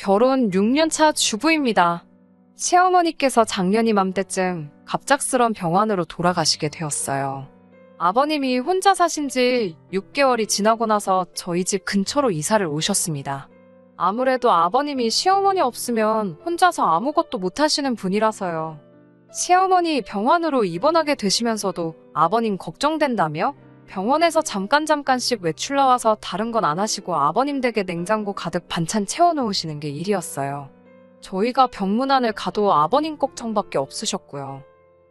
결혼 6년차 주부입니다. 시어머니께서 작년 이맘때쯤 갑작스런 병환으로 돌아가시게 되었어요. 아버님이 혼자 사신 지 6개월이 지나고 나서 저희 집 근처로 이사를 오셨습니다. 아무래도 아버님이 시어머니 없으면 혼자서 아무것도 못하시는 분이라서요. 시어머니 병환으로 입원하게 되시면서도 아버님 걱정된다며 병원에서 잠깐씩 외출 나와서 다른 건 안 하시고 아버님 댁에 냉장고 가득 반찬 채워놓으시는 게 일이었어요. 저희가 병문안을 가도 아버님 꼭정밖에 없으셨고요.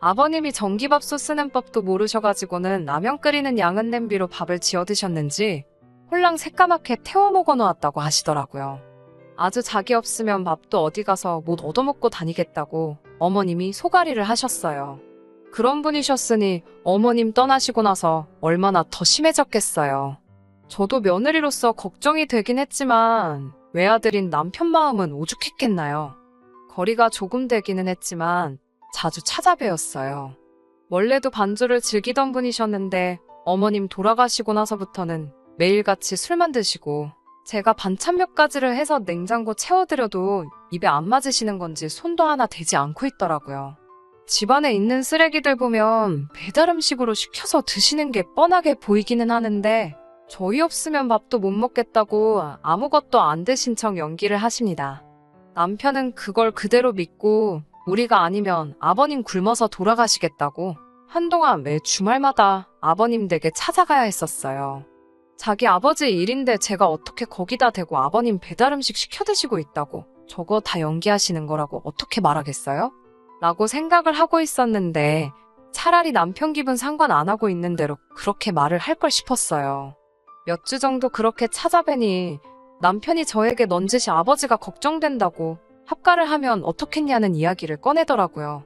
아버님이 전기밥솥 쓰는 법도 모르셔가지고는 라면 끓이는 양은 냄비로 밥을 지어 드셨는지 홀랑 새까맣게 태워 먹어 놓았다고 하시더라고요. 아주 자기 없으면 밥도 어디 가서 못 얻어먹고 다니겠다고 어머님이 소가리를 하셨어요. 그런 분이셨으니 어머님 떠나시고 나서 얼마나 더 심해졌겠어요. 저도 며느리로서 걱정이 되긴 했지만 외아들인 남편 마음은 오죽했겠나요. 거리가 조금 되기는 했지만 자주 찾아뵈었어요. 원래도 반주를 즐기던 분이셨는데 어머님 돌아가시고 나서부터는 매일같이 술만 드시고 제가 반찬 몇 가지를 해서 냉장고 채워드려도 입에 안 맞으시는 건지 손도 하나 대지 않고 있더라고요. 집안에 있는 쓰레기들 보면 배달 음식으로 시켜서 드시는 게 뻔하게 보이기는 하는데 저희 없으면 밥도 못 먹겠다고 아무것도 안 드신 척 연기를 하십니다. 남편은 그걸 그대로 믿고 우리가 아니면 아버님 굶어서 돌아가시겠다고 한동안 매 주말마다 아버님 댁에 찾아가야 했었어요. 자기 아버지 일인데 제가 어떻게 거기다 대고 아버님 배달 음식 시켜 드시고 있다고 저거 다 연기하시는 거라고 어떻게 말하겠어요? 라고 생각을 하고 있었는데 차라리 남편 기분 상관 안 하고 있는 대로 그렇게 말을 할 걸 싶었어요. 몇 주 정도 그렇게 찾아뵈니 남편이 저에게 넌지시 아버지가 걱정된다고 합가를 하면 어떻겠냐는 이야기를 꺼내더라고요.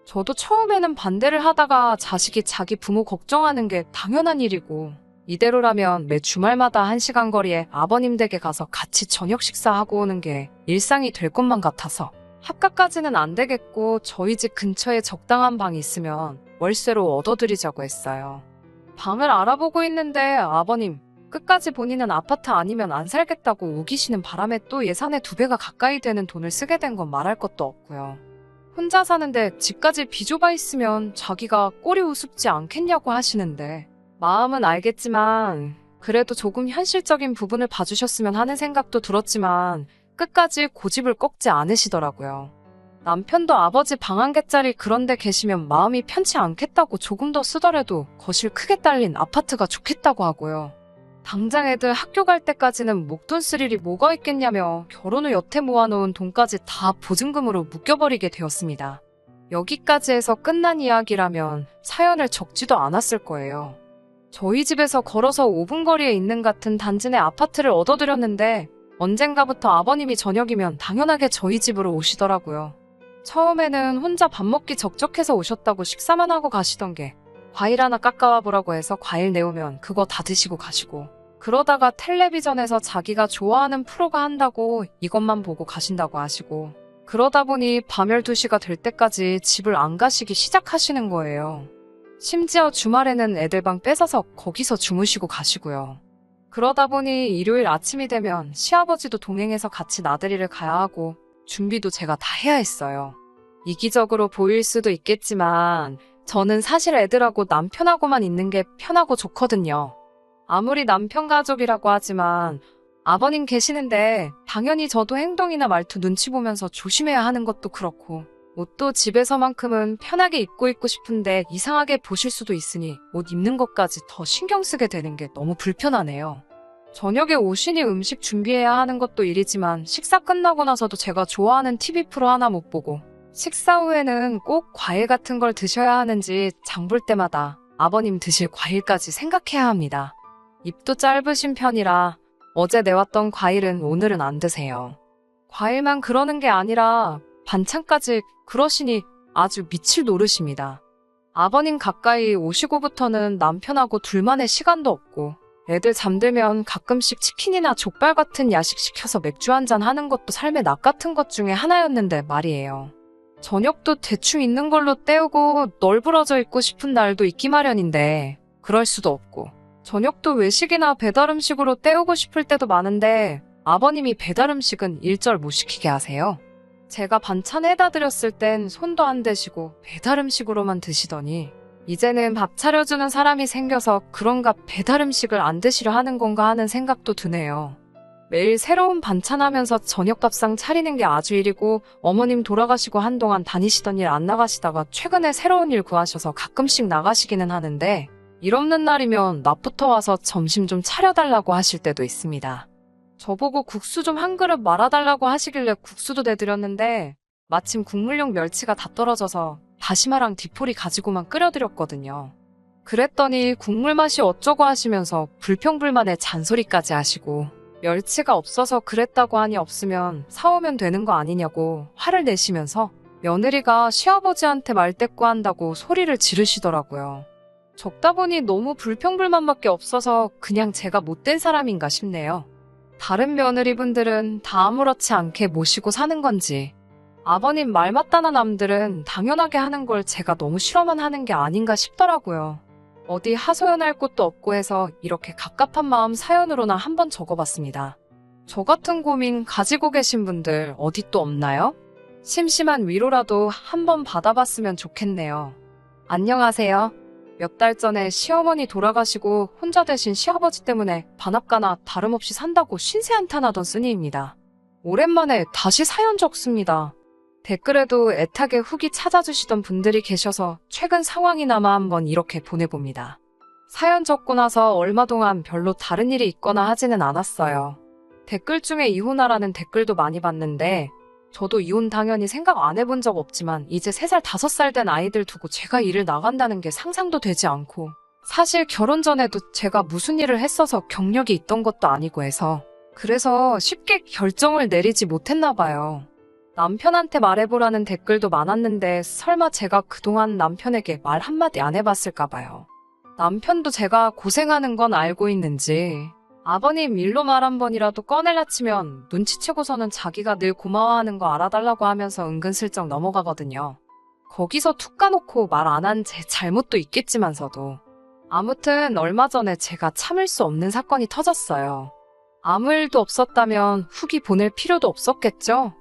저도 처음에는 반대를 하다가 자식이 자기 부모 걱정하는 게 당연한 일이고 이대로라면 매 주말마다 1시간 거리에 아버님 댁에 가서 같이 저녁 식사하고 오는 게 일상이 될 것만 같아서 합가까지는 안 되겠고 저희 집 근처에 적당한 방이 있으면 월세로 얻어드리자고 했어요. 방을 알아보고 있는데 아버님 끝까지 본인은 아파트 아니면 안 살겠다고 우기시는 바람에 또 예산의 2배가 가까이 되는 돈을 쓰게 된 건 말할 것도 없고요. 혼자 사는데 집까지 비좁아 있으면 자기가 꼴이 우습지 않겠냐고 하시는데 마음은 알겠지만 그래도 조금 현실적인 부분을 봐주셨으면 하는 생각도 들었지만 끝까지 고집을 꺾지 않으시더라고요. 남편도 아버지 방 한 개짜리 그런 데 계시면 마음이 편치 않겠다고 조금 더 쓰더라도 거실 크게 딸린 아파트가 좋겠다고 하고요. 당장 애들 학교 갈 때까지는 목돈 쓸 일이 뭐가 있겠냐며 결혼 후 여태 모아놓은 돈까지 다 보증금으로 묶여버리게 되었습니다. 여기까지 해서 끝난 이야기라면 사연을 적지도 않았을 거예요. 저희 집에서 걸어서 5분 거리에 있는 같은 단지 내 아파트를 얻어드렸는데 언젠가부터 아버님이 저녁이면 당연하게 저희 집으로 오시더라고요. 처음에는 혼자 밥 먹기 적적해서 오셨다고 식사만 하고 가시던 게 과일 하나 깎아와 보라고 해서 과일 내오면 그거 다 드시고 가시고 그러다가 텔레비전에서 자기가 좋아하는 프로가 한다고 이것만 보고 가신다고 하시고 그러다 보니 밤 12시가 될 때까지 집을 안 가시기 시작하시는 거예요. 심지어 주말에는 애들 방 뺏어서 거기서 주무시고 가시고요. 그러다 보니 일요일 아침이 되면 시아버지도 동행해서 같이 나들이를 가야 하고 준비도 제가 다 해야 했어요. 이기적으로 보일 수도 있겠지만 저는 사실 애들하고 남편하고만 있는 게 편하고 좋거든요. 아무리 남편 가족이라고 하지만 아버님 계시는데 당연히 저도 행동이나 말투 눈치 보면서 조심해야 하는 것도 그렇고 옷도 집에서만큼은 편하게 입고 있고 싶은데 이상하게 보실 수도 있으니 옷 입는 것까지 더 신경 쓰게 되는 게 너무 불편하네요. 저녁에 오시니 음식 준비해야 하는 것도 일이지만 식사 끝나고 나서도 제가 좋아하는 TV 프로 하나 못 보고 식사 후에는 꼭 과일 같은 걸 드셔야 하는지 장볼 때마다 아버님 드실 과일까지 생각해야 합니다. 입도 짧으신 편이라 어제 내왔던 과일은 오늘은 안 드세요. 과일만 그러는 게 아니라 반찬까지 그러시니 아주 미칠 노릇입니다. 아버님 가까이 오시고부터는 남편하고 둘만의 시간도 없고 애들 잠들면 가끔씩 치킨이나 족발 같은 야식 시켜서 맥주 한잔 하는 것도 삶의 낙 같은 것 중에 하나였는데 말이에요. 저녁도 대충 있는 걸로 때우고 널브러져 있고 싶은 날도 있기 마련인데 그럴 수도 없고 저녁도 외식이나 배달 음식으로 때우고 싶을 때도 많은데 아버님이 배달 음식은 일절 못 시키게 하세요. 제가 반찬 해다 드렸을 땐 손도 안 대시고 배달 음식으로만 드시더니 이제는 밥 차려주는 사람이 생겨서 그런가 배달 음식을 안 드시려 하는 건가 하는 생각도 드네요. 매일 새로운 반찬 하면서 저녁밥상 차리는 게 아주 일이고 어머님 돌아가시고 한동안 다니시던 일 안 나가시다가 최근에 새로운 일 구하셔서 가끔씩 나가시기는 하는데 일 없는 날이면 낮부터 와서 점심 좀 차려달라고 하실 때도 있습니다. 저보고 국수 좀 한 그릇 말아달라고 하시길래 국수도 내드렸는데 마침 국물용 멸치가 다 떨어져서 다시마랑 디포리 가지고만 끓여드렸거든요. 그랬더니 국물 맛이 어쩌고 하시면서 불평불만에 잔소리까지 하시고 멸치가 없어서 그랬다고 하니 없으면 사오면 되는 거 아니냐고 화를 내시면서 며느리가 시아버지한테 말대꾸한다고 소리를 지르시더라고요. 적다 보니 너무 불평불만밖에 없어서 그냥 제가 못된 사람인가 싶네요. 다른 며느리분들은 다 아무렇지 않게 모시고 사는 건지 아버님 말 맞다나 남들은 당연하게 하는 걸 제가 너무 싫어만 하는 게 아닌가 싶더라고요. 어디 하소연할 곳도 없고 해서 이렇게 갑갑한 마음 사연으로나 한번 적어봤습니다. 저 같은 고민 가지고 계신 분들 어디 또 없나요? 심심한 위로라도 한번 받아봤으면 좋겠네요. 안녕하세요. 몇 달 전에 시어머니 돌아가시고 혼자 되신 시아버지 때문에 반합가나 다름없이 산다고 신세한탄하던 쓰니입니다. 오랜만에 다시 사연 적습니다. 댓글에도 애타게 후기 찾아주시던 분들이 계셔서 최근 상황이나마 한번 이렇게 보내봅니다. 사연 적고 나서 얼마 동안 별로 다른 일이 있거나 하지는 않았어요. 댓글 중에 이혼하라는 댓글도 많이 봤는데 저도 이혼 당연히 생각 안 해본 적 없지만 이제 3살, 5살 된 아이들 두고 제가 일을 나간다는 게 상상도 되지 않고 사실 결혼 전에도 제가 무슨 일을 했어서 경력이 있던 것도 아니고 해서 그래서 쉽게 결정을 내리지 못했나 봐요. 남편한테 말해보라는 댓글도 많았는데 설마 제가 그동안 남편에게 말 한마디 안 해봤을까 봐요. 남편도 제가 고생하는 건 알고 있는지 아버님 일로 말 한 번이라도 꺼낼라 치면 눈치채고서는 자기가 늘 고마워하는 거 알아달라고 하면서 은근슬쩍 넘어가거든요. 거기서 툭 까놓고 말 안 한 제 잘못도 있겠지만서도 아무튼 얼마 전에 제가 참을 수 없는 사건이 터졌어요. 아무 일도 없었다면 후기 보낼 필요도 없었겠죠?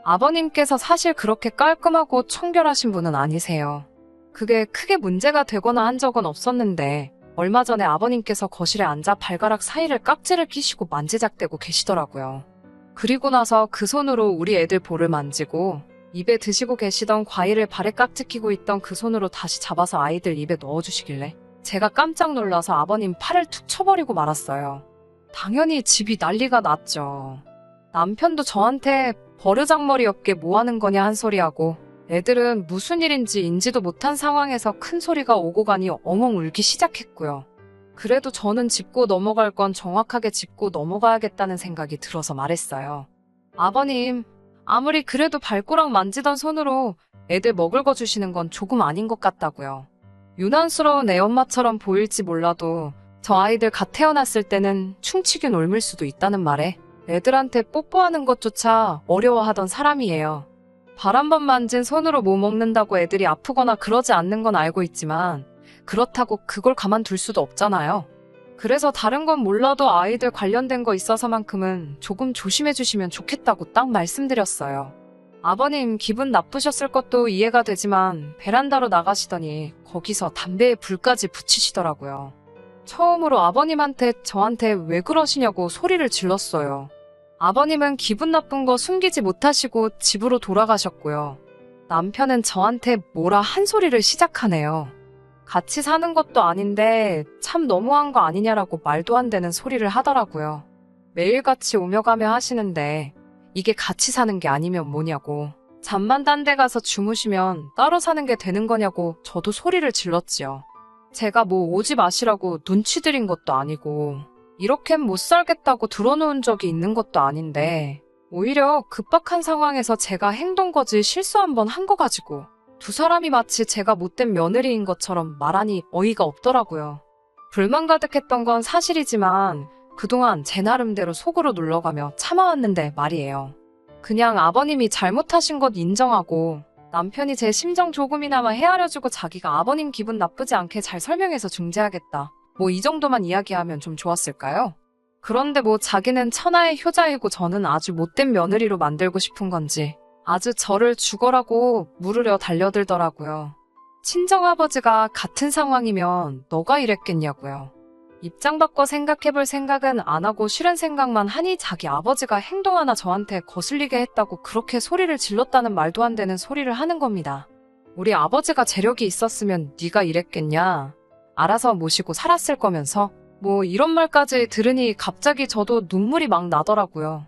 아버님께서 사실 그렇게 깔끔하고 청결하신 분은 아니세요. 그게 크게 문제가 되거나 한 적은 없었는데 얼마 전에 아버님께서 거실에 앉아 발가락 사이를 깍지를 끼시고 만지작대고 계시더라고요. 그리고 나서 그 손으로 우리 애들 볼을 만지고 입에 드시고 계시던 과일을 발에 깍지 끼고 있던 그 손으로 다시 잡아서 아이들 입에 넣어주시길래 제가 깜짝 놀라서 아버님 팔을 툭 쳐버리고 말았어요. 당연히 집이 난리가 났죠. 남편도 저한테 버르장머리였게 뭐하는 거냐 한 소리하고 애들은 무슨 일인지 인지도 못한 상황에서 큰 소리가 오고 가니 엉엉 울기 시작했고요. 그래도 저는 짚고 넘어갈 건 정확하게 짚고 넘어가야겠다는 생각이 들어서 말했어요. 아버님, 아무리 그래도 발꼬락 만지던 손으로 애들 먹을 거 주시는 건 조금 아닌 것 같다고요. 유난스러운 애엄마처럼 보일지 몰라도 저 아이들 갓 태어났을 때는 충치균 옮을 수도 있다는 말에 애들한테 뽀뽀하는 것조차 어려워하던 사람이에요. 발 한 번 만진 손으로 뭐 먹는다고 애들이 아프거나 그러지 않는 건 알고 있지만 그렇다고 그걸 가만둘 수도 없잖아요. 그래서 다른 건 몰라도 아이들 관련된 거 있어서만큼은 조금 조심해 주시면 좋겠다고 딱 말씀드렸어요. 아버님 기분 나쁘셨을 것도 이해가 되지만 베란다로 나가시더니 거기서 담배에 불까지 붙이시더라고요. 처음으로 아버님한테 저한테 왜 그러시냐고 소리를 질렀어요. 아버님은 기분 나쁜 거 숨기지 못하시고 집으로 돌아가셨고요. 남편은 저한테 뭐라 한 소리를 시작하네요. 같이 사는 것도 아닌데 참 너무한 거 아니냐라고 말도 안 되는 소리를 하더라고요. 매일같이 오며 가며 하시는데 이게 같이 사는 게 아니면 뭐냐고. 잠만 딴 데 가서 주무시면 따로 사는 게 되는 거냐고 저도 소리를 질렀지요. 제가 뭐 오지 마시라고 눈치 드린 것도 아니고 이렇게는 못 살겠다고 들어놓은 적이 있는 것도 아닌데 오히려 급박한 상황에서 제가 행동 거지 실수 한 번 한 거 가지고 두 사람이 마치 제가 못된 며느리인 것처럼 말하니 어이가 없더라고요. 불만 가득했던 건 사실이지만 그동안 제 나름대로 속으로 눌러가며 참아왔는데 말이에요. 그냥 아버님이 잘못하신 것 인정하고 남편이 제 심정 조금이나마 헤아려주고 자기가 아버님 기분 나쁘지 않게 잘 설명해서 중재하겠다. 뭐 이 정도만 이야기하면 좀 좋았을까요? 그런데 뭐 자기는 천하의 효자이고 저는 아주 못된 며느리로 만들고 싶은 건지 아주 저를 죽어라고 물으려 달려들더라고요. 친정아버지가 같은 상황이면 너가 이랬겠냐고요. 입장 바꿔 생각해볼 생각은 안 하고 싫은 생각만 하니 자기 아버지가 행동 하나 저한테 거슬리게 했다고 그렇게 소리를 질렀다는 말도 안 되는 소리를 하는 겁니다. 우리 아버지가 재력이 있었으면 네가 이랬겠냐. 알아서 모시고 살았을 거면서 뭐 이런 말까지 들으니 갑자기 저도 눈물이 막 나더라고요.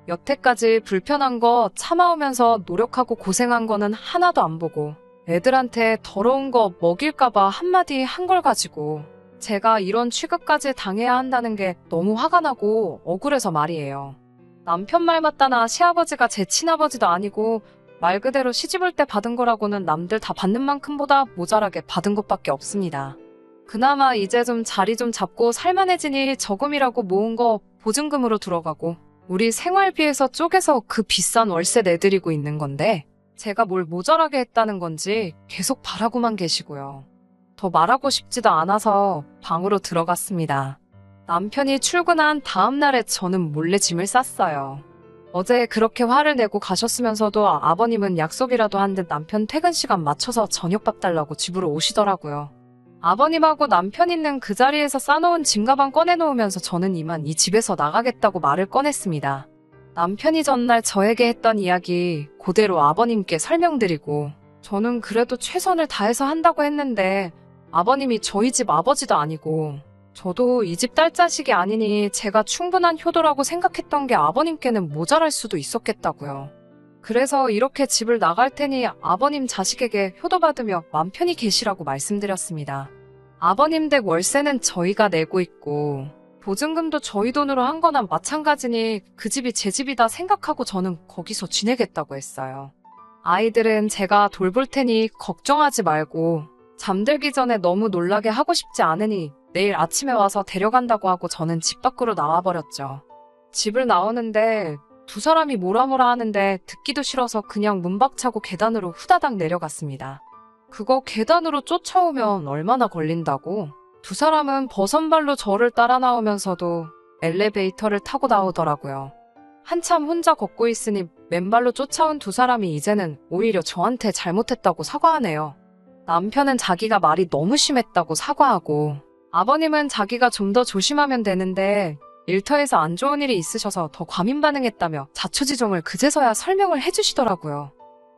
여태까지 불편한 거 참아오면서 노력하고 고생한 거는 하나도 안 보고 애들한테 더러운 거 먹일까봐 한마디 한 걸 가지고 제가 이런 취급까지 당해야 한다는 게 너무 화가 나고 억울해서 말이에요. 남편 말 맞다나 시아버지가 제 친아버지도 아니고 말 그대로 시집올 때 받은 거라고는 남들 다 받는 만큼보다 모자라게 받은 것밖에 없습니다. 그나마 이제 좀 자리 좀 잡고 살만해지니 저금이라고 모은 거 보증금으로 들어가고 우리 생활비에서 쪼개서 그 비싼 월세 내드리고 있는 건데 제가 뭘 모자라게 했다는 건지 계속 바라고만 계시고요. 더 말하고 싶지도 않아서 방으로 들어갔습니다. 남편이 출근한 다음 날에 저는 몰래 짐을 쌌어요. 어제 그렇게 화를 내고 가셨으면서도 아버님은 약속이라도 한 듯 남편 퇴근 시간 맞춰서 저녁밥 달라고 집으로 오시더라고요. 아버님하고 남편 있는 그 자리에서 싸놓은 짐가방 꺼내놓으면서 저는 이만 이 집에서 나가겠다고 말을 꺼냈습니다. 남편이 전날 저에게 했던 이야기 그대로 아버님께 설명드리고 저는 그래도 최선을 다해서 한다고 했는데 아버님이 저희 집 아버지도 아니고 저도 이 집 딸자식이 아니니 제가 충분한 효도라고 생각했던 게 아버님께는 모자랄 수도 있었겠다고요. 그래서 이렇게 집을 나갈 테니 아버님 자식에게 효도받으며 맘 편히 계시라고 말씀드렸습니다. 아버님 댁 월세는 저희가 내고 있고 보증금도 저희 돈으로 한 거나 마찬가지니 그 집이 제 집이다 생각하고 저는 거기서 지내겠다고 했어요. 아이들은 제가 돌볼 테니 걱정하지 말고 잠들기 전에 너무 놀라게 하고 싶지 않으니 내일 아침에 와서 데려간다고 하고 저는 집 밖으로 나와버렸죠. 집을 나오는데 두 사람이 뭐라 하는데 듣기도 싫어서 그냥 문박차고 계단으로 후다닥 내려갔습니다. 그거 계단으로 쫓아오면 얼마나 걸린다고? 두 사람은 버선발로 저를 따라 나오면서도 엘리베이터를 타고 나오더라고요. 한참 혼자 걷고 있으니 맨발로 쫓아온 두 사람이 이제는 오히려 저한테 잘못했다고 사과하네요. 남편은 자기가 말이 너무 심했다고 사과하고 아버님은 자기가 좀 더 조심하면 되는데 일터에서 안 좋은 일이 있으셔서 더 과민 반응했다며 자초지종을 그제서야 설명을 해주시더라고요.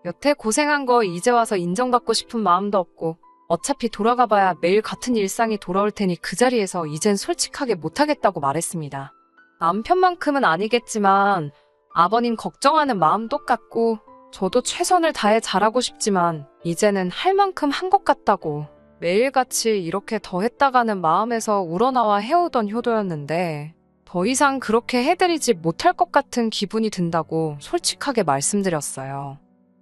여태 고생한 거 이제 와서 인정받고 싶은 마음도 없고 어차피 돌아가봐야 매일 같은 일상이 돌아올 테니 그 자리에서 이젠 솔직하게 못하겠다고 말했습니다. 남편만큼은 아니겠지만 아버님 걱정하는 마음 똑같고 저도 최선을 다해 잘하고 싶지만 이제는 할 만큼 한 것 같다고 매일같이 이렇게 더 했다가는 마음에서 우러나와 해오던 효도였는데 더 이상 그렇게 해드리지 못할 것 같은 기분이 든다고 솔직하게 말씀드렸어요.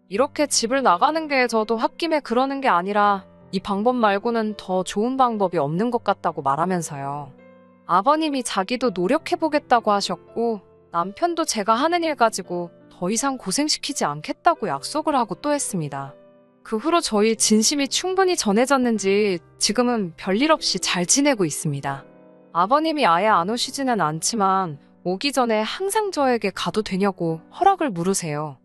이렇게 집을 나가는 게 저도 홧김에 그러는 게 아니라 이 방법 말고는 더 좋은 방법이 없는 것 같다고 말하면서요. 아버님이 자기도 노력해보겠다고 하셨고 남편도 제가 하는 일 가지고 더 이상 고생시키지 않겠다고 약속을 하고 또 했습니다. 그 후로 저희 진심이 충분히 전해졌는지 지금은 별일 없이 잘 지내고 있습니다. 아버님이 아예 안 오시지는 않지만 오기 전에 항상 저에게 가도 되냐고 허락을 물으세요.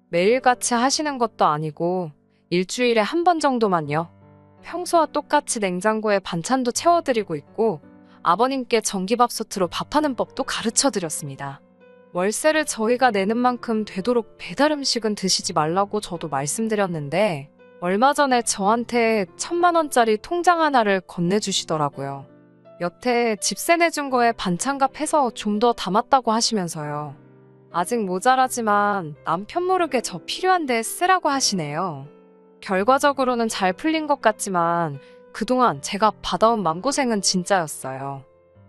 매일같이 하시는 것도 아니고 일주일에 한 번 정도만요. 평소와 똑같이 냉장고에 반찬도 채워드리고 있고 아버님께 전기밥솥으로 밥하는 법도 가르쳐드렸습니다. 월세를 저희가 내는 만큼 되도록 배달 음식은 드시지 말라고 저도 말씀드렸는데 얼마 전에 저한테 1,000만 원짜리 통장 하나를 건네주시더라고요. 여태 집세 내준 거에 반찬값 해서 좀 더 담았다고 하시면서요. 아직 모자라지만 남편 모르게 저 필요한데 쓰라고 하시네요. 결과적으로는 잘 풀린 것 같지만 그동안 제가 받아온 맘고생은 진짜였어요.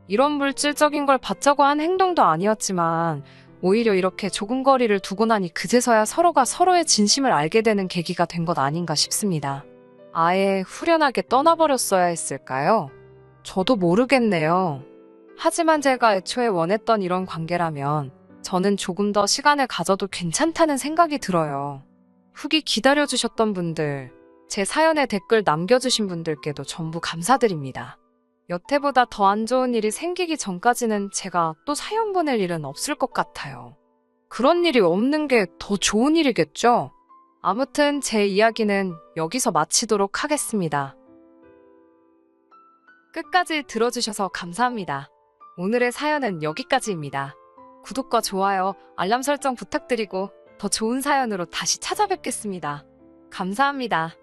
이런 물질적인 걸 받자고 한 행동도 아니었지만 오히려 이렇게 조금 거리를 두고 나니 그제서야 서로가 서로의 진심을 알게 되는 계기가 된 것 아닌가 싶습니다. 아예 후련하게 떠나버렸어야 했을까요? 저도 모르겠네요. 하지만 제가 애초에 원했던 이런 관계라면 저는 조금 더 시간을 가져도 괜찮다는 생각이 들어요. 후기 기다려주셨던 분들, 제 사연에 댓글 남겨주신 분들께도 전부 감사드립니다. 여태보다 더 안 좋은 일이 생기기 전까지는 제가 또 사연 보낼 일은 없을 것 같아요. 그런 일이 없는 게 더 좋은 일이겠죠? 아무튼 제 이야기는 여기서 마치도록 하겠습니다. 끝까지 들어주셔서 감사합니다. 오늘의 사연은 여기까지입니다. 구독과 좋아요, 알람 설정 부탁드리고 더 좋은 사연으로 다시 찾아뵙겠습니다. 감사합니다.